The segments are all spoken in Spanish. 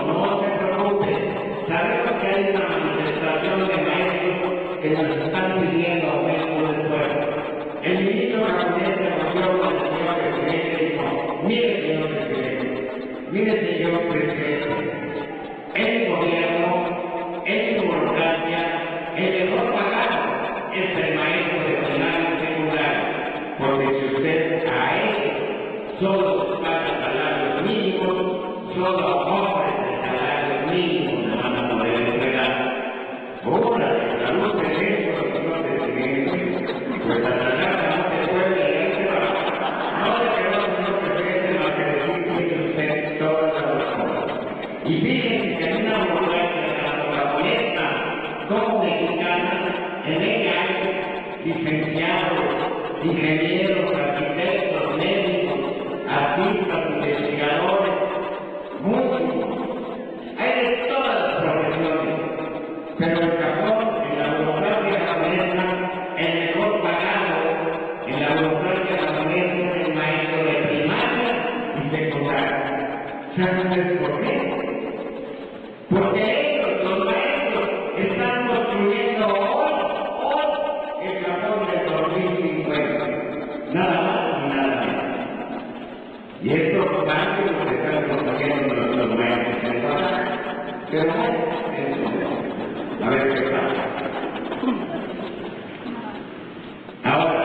no se preocupe. Sabemos que hay una manifestación de maestros que nos están pidiendo aumento del pueblo. El ministro Javier se reunió con el señor presidente y dijo, mire señor presidente, mire señor presidente, el gobierno, en su burocracia, el mejor pagado es el maestro de primaria y secundaria, porque si usted a él solo paga salarios mínimos, solo ofrece salarios mínimos le van a poder entregar. Ahora, la luz de eso, señor presidente, pues a la larga no se puede y se va. No le quedó, señor presidente, más que decir usted todas las cosas. Y fíjense que en una burocracia tanto japonesa como mexicana, en ella hay licenciados, ingenieros, arquitectos, médicos, artistas, investigadores, músicos, hay de todas las profesiones, pero en Japón, en la burocracia japonesa, el mejor pagado en la burocracia japonesa es el maestro de primaria y secundaria. ¿Saben ustedes por qué? Porque ellos, los maestros, están construyendo hoy el Japón del 2050. Nada más y nada menos. Y estos cambios los están construyendo nuestros maestros en el pasado. Pero bueno, a ver qué pasa. Ahora,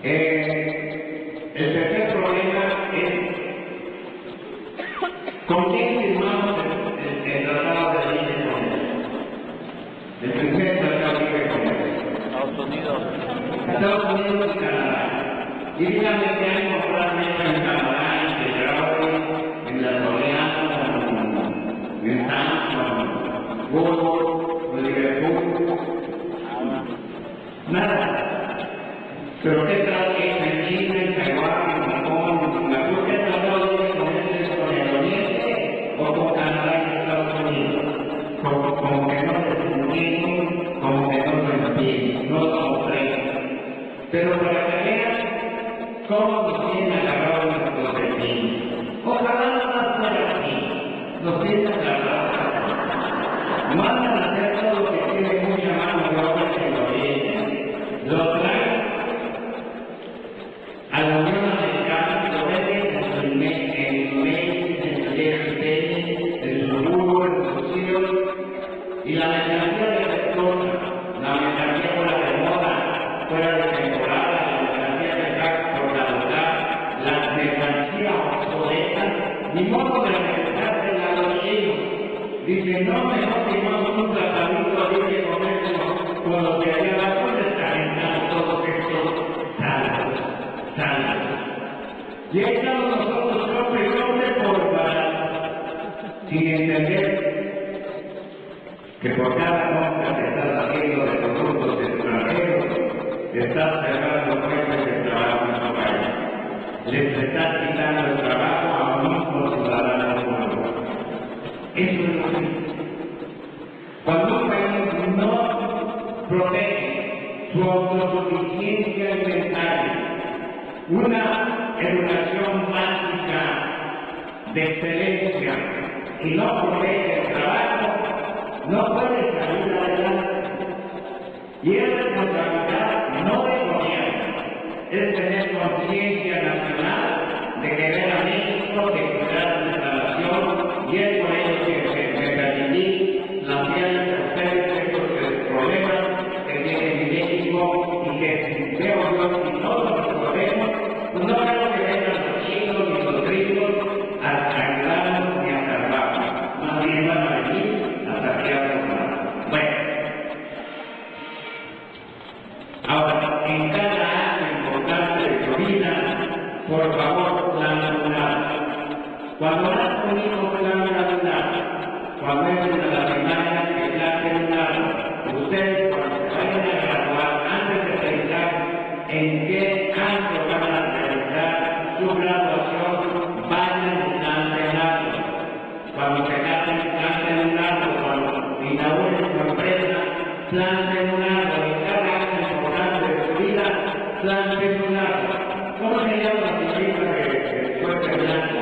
el tercer problema es ¿con quién firmamos el tratado de libre comercio? El primer tratado de libre comercio. Estados Unidos. Estados Unidos y Canadá. Y díganme que hay comprar mesa en Canadá, en Petróleo, en la Soleana, en Samsung, Google, Liverpool. Nada. Pero ¿qué tal que en China, en Taiwán, en Japón, en la Turquía, el tratado de libre comercio con el Oriente o con Canadá y Estados Unidos? Como que no se entienden, como que no se entienden, no somos tres. Pero para que vean cómo nos tienen agarrados nuestros vecinos. Ojalá no más fuera así, nos tienen agarrados. Mandan a hacer todo lo que tiene mucha mano de obra en el Oriente. Lo traen a la Unión Americana, lo venden en su Macy's, en su JCPenney, en su Google, en su Sears, y la mercancía defectuosa, la mercancía fuera de moda, fuera de temporada, la mercancía que está por caducar, la mercancía obsoleta, ni modo de regresársela a los chinos. Dice, no, mejor que no un tratamiento libre de comercio con los que había la cosa está inventando todos estos saldos. Y ahí estamos nosotros compre por barato, sin entender que por cada compra que estás haciendo de productos extranjeros, estás cerrando fuentes de trabajo en tu país. Les estás quitando el trabajo a un mismo ciudadano humano. Eso es lo que es. Cuando un país no protege su autosuficiencia alimentaria, una educación básica de excelencia y no protege el trabajo, no puede salir adelante. Y es responsabilidad no del gobierno, es tener conciencia nacional de querer a México, de cuidar nuestra nación, y es por ello que me permití plantear a ustedes estos problemas que tiene México y que veo yo y todos los problemas, pues no creo que vengan los chinos ni los gringos a ayudarnos ni a salvarnos, más bien van a venir a saquearnos más. Bueno, ahora, en cada acto importante de tu vida, por favor, plan lunar. Cuando has tenido plan lunar, cuando entren a la primaria, el plan lunar, ustedes cuando se vayan a graduar, antes de pensar en qué acto van a realizar su graduación, vayan a plan cuando se casen, plan cuando inauguren su empresa, plan en cada acto importante de su vida, plan. ¿Cómo se llama la señorita que fue blanco?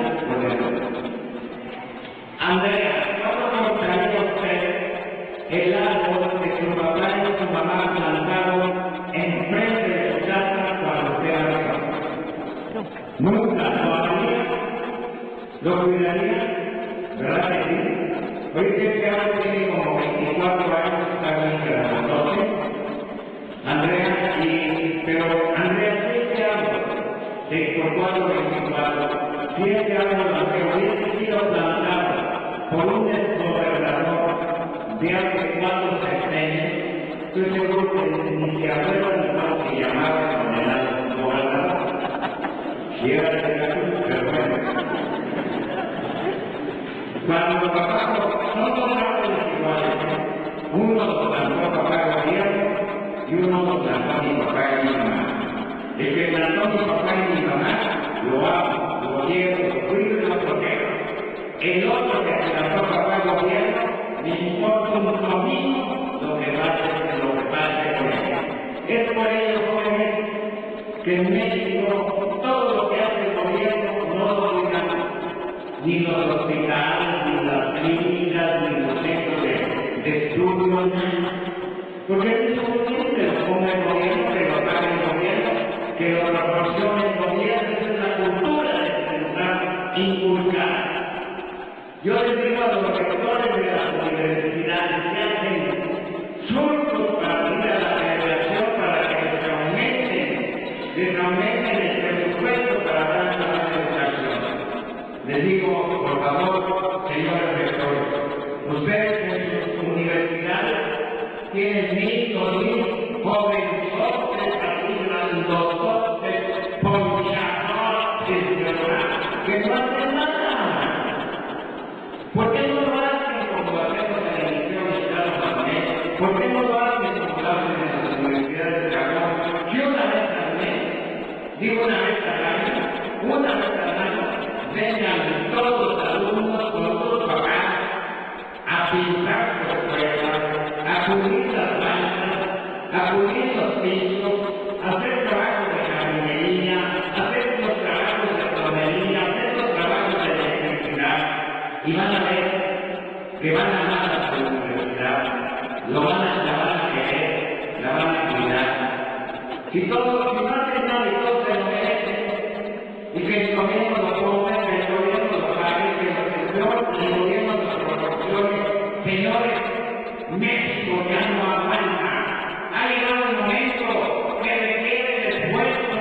Andrea, ¿cómo compraría usted el árbol que su papá y su mamá plantaron enfrente de su casa cuando usted era joven? Nunca lo haría, lo cuidaría, ¿verdad que sí? Hoy que ahora tiene como 24 años, está bien que la conoce, Andrea, pero Andrea, si este árbol, de por 4, 24, si este árbol Andrea hubiese sido plantado por un desgobernador de hace 4 sexenios, estoy seguro que ni se acuerda ni cómo se llamaba con el gobernador. Si era de Veracruz, pero bueno. Cuando papá, no son árboles iguales, uno lo plantó papá el gobierno y uno lo plantó mi papá y mi mamá. El que plantó mi papá y mi mamá, lo amo, lo quiero, lo cuido y lo protejo. El otro que plantó papá el gobierno, me importa un comino lo que pase con él. Es por ello, jóvenes, que en México todo lo que hace el gobierno no lo cuidan ni los hospitales, ni las clínicas, ni los centros de estudios, porque es suficiente que lo ponga el gobierno, que lo pague el gobierno, que lo proporcione el gobierno. Esa es la cultura que se nos ha inculcado. Yo les digo a los rectores de las universidades que hacen surcos para ir a la federación para que les aumenten el presupuesto para dar la educación. Les digo, por favor, señores rectores, ustedes en sus universidades tienen 1,000, 2,000 jóvenes, capítulos, doctores, ponchadores, que no hacen nada. ¿Por qué no lo hacen como hacemos en la edición de Estados Unidos? ¿Por qué no lo hacen como lo hacen en las universidades de Japón? Que una vez al mes, digo una vez al año, vengan todos los alumnos con sus papás a pintar su escuela, a pulir las bancas, a pulir los pisos, a hacer trabajos de jardinería, a hacer los trabajos de plomería, a hacer los trabajos de electricidad. Y van a ver que van a amar a su universidad, la van a querer, la van a cuidar. Si no hacen nada y todos se lo merecen, y que el gobierno lo ponga, que el gobierno lo pague, que el gobierno lo proporcione. Señores, México ya no aguanta. Ha llegado el momento que requiere el esfuerzo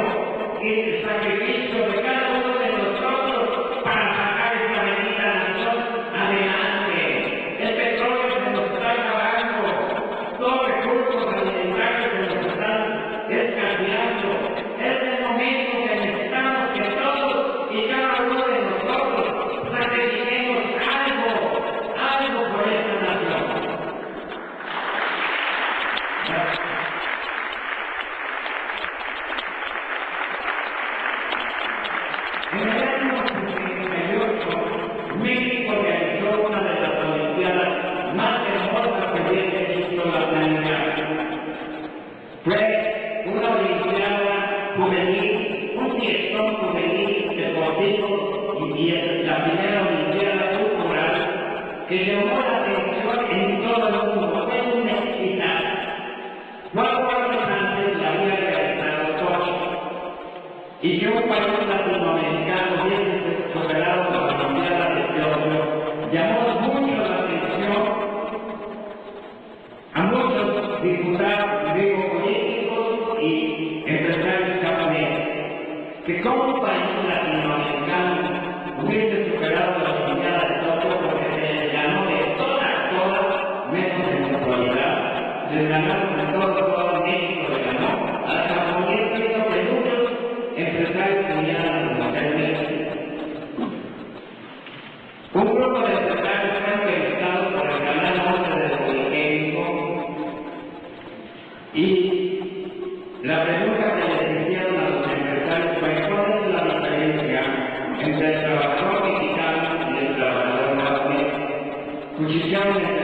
y el sacrificio de cada uno de nosotros para sacar esta bendita nación adelante. El petróleo se nos está acabando, los recursos alimentarios se nos están escaseando. Es el momento que necesitamos que todos y cada uno de nosotros sacrifiquemos algo por esta nación. En el año 68, México realizó una de las Olimpiadas más hermosas que hubiese visto la humanidad. Fue una Olimpiada juvenil, un fiestón juvenil deportivo y es la primera Olimpiada cultural que llamó la atención en todo el mundo. Es una exitazo. 4 años antes la había realizado Sochi. Y que un país latinoamericano hubiese superado la Olimpiada de Tokio llamó mucho la atención a muchos diputados, políticos y empresarios japoneses, que como un país latinoamericano hubiese superado la Olimpiada de Tokio porque se les ganó de todas, menos en actualidad, les ganaron de todo México, le ganó a la japonesa, hizo que muchos empresarios tenían los servicios. Un grupo de empresarios fue entrevistado por el canal 11 del Politécnico y la pregunta que les hicieron a los empresarios fue: ¿cuál es la diferencia entre el trabajador mexicano y el trabajador japonés? Cuchichearon entre